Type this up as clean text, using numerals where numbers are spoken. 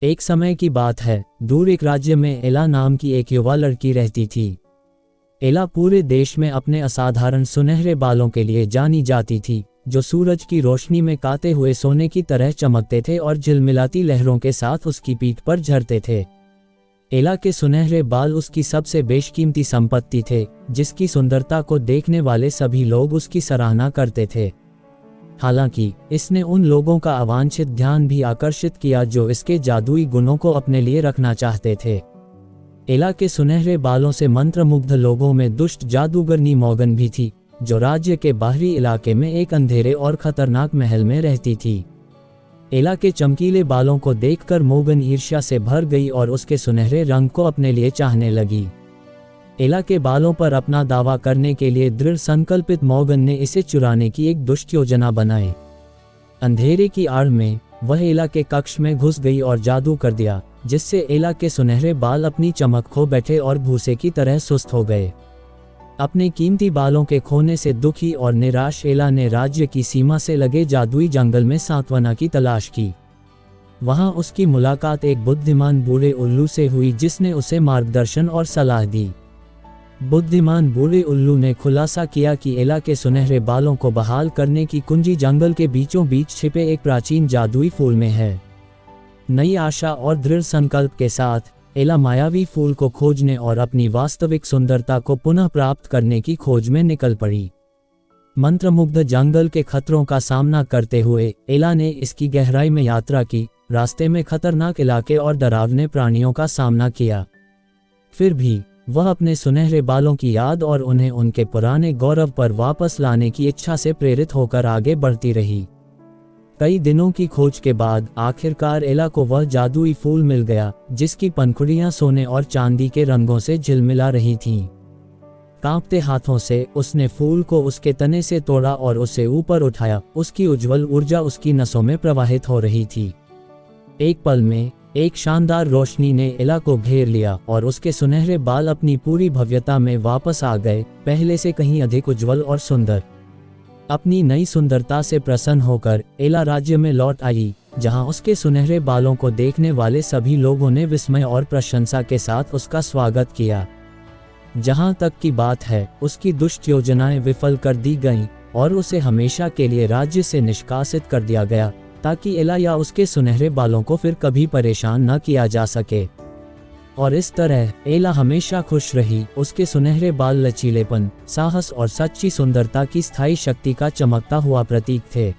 एक समय की बात है, दूर एक राज्य में एला नाम की एक युवा लड़की रहती थी। एला पूरे देश में अपने असाधारण सुनहरे बालों के लिए जानी जाती थी, जो सूरज की रोशनी में काते हुए सोने की तरह चमकते थे और झिलमिलाती लहरों के साथ उसकी पीठ पर झरते थे। एला के सुनहरे बाल उसकी सबसे बेशकीमती संपत्ति थे, जिसकी सुंदरता को देखने वाले सभी लोग उसकी सराहना करते थे। हालांकि इसने उन लोगों का अवांछित ध्यान भी आकर्षित किया जो इसके जादुई गुणों को अपने लिए रखना चाहते थे। एला के सुनहरे बालों से मंत्रमुग्ध लोगों में दुष्ट जादूगरनी मॉर्गन भी थी, जो राज्य के बाहरी इलाके में एक अंधेरे और खतरनाक महल में रहती थी। एला के चमकीले बालों को देखकर मॉर्गन ईर्ष्या से भर गई और उसके सुनहरे रंग को अपने लिए चाहने लगी। एला के बालों पर अपना दावा करने के लिए दृढ़ संकल्पित मॉर्गन ने इसे चुराने की एक दुष्ट योजना बनाई। अंधेरे की आड़ में वह एला के कक्ष में घुस गई और जादू कर दिया, जिससे एला के सुनहरे बाल अपनी चमक खो बैठे और भूसे की तरह सुस्त हो गए। अपने कीमती बालों के खोने से दुखी और निराश एला ने राज्य की सीमा से लगे जादुई जंगल में सांत्वना की तलाश की। वहां उसकी मुलाकात एक बुद्धिमान बूढ़े उल्लू से हुई, जिसने उसे मार्गदर्शन और सलाह दी। बुद्धिमान बूढ़े उल्लू ने खुलासा किया कि एला के सुनहरे बालों को बहाल करने की कुंजी जंगल के बीचों बीच छिपे एक प्राचीन जादुई फूल में है। नई आशा और दृढ़ संकल्प के साथ एला मायावी फूल को खोजने और अपनी वास्तविक सुंदरता को पुनः प्राप्त करने की खोज में निकल पड़ी। मंत्रमुग्ध जंगल के खतरों का सामना करते हुए एला ने इसकी गहराई में यात्रा की। रास्ते में खतरनाक इलाके और डरावने प्राणियों का सामना किया, फिर भी वह अपने सुनहरे बालों की याद और उन्हें उनके पुराने गौरव पर वापस लाने की इच्छा से प्रेरित होकर आगे बढ़ती रही। कई दिनों की खोज के बाद आखिरकार एला को वह जादुई फूल मिल गया, जिसकी पंखुड़ियां सोने और चांदी के रंगों से झिलमिला रही थीं। कांपते हाथों से उसने फूल को उसके तने से तोड़ा और उसे ऊपर उठाया। उसकी उज्जवल ऊर्जा उसकी नसों में प्रवाहित हो रही थी। एक पल में एक शानदार रोशनी ने एला को घेर लिया और उसके सुनहरे बाल अपनी पूरी भव्यता में वापस आ गए, पहले से कहीं अधिक उज्जवल और सुंदर। अपनी नई सुंदरता से प्रसन्न होकर एला राज्य में लौट आई, जहां उसके सुनहरे बालों को देखने वाले सभी लोगों ने विस्मय और प्रशंसा के साथ उसका स्वागत किया। जहां तक की बात है, उसकी दुष्ट योजनाएं विफल कर दी गईं और उसे हमेशा के लिए राज्य से निष्कासित कर दिया गया, ताकि एला या उसके सुनहरे बालों को फिर कभी परेशान न किया जा सके। और इस तरह एला हमेशा खुश रही। उसके सुनहरे बाल लचीलेपन, साहस और सच्ची सुंदरता की स्थायी शक्ति का चमकता हुआ प्रतीक थे।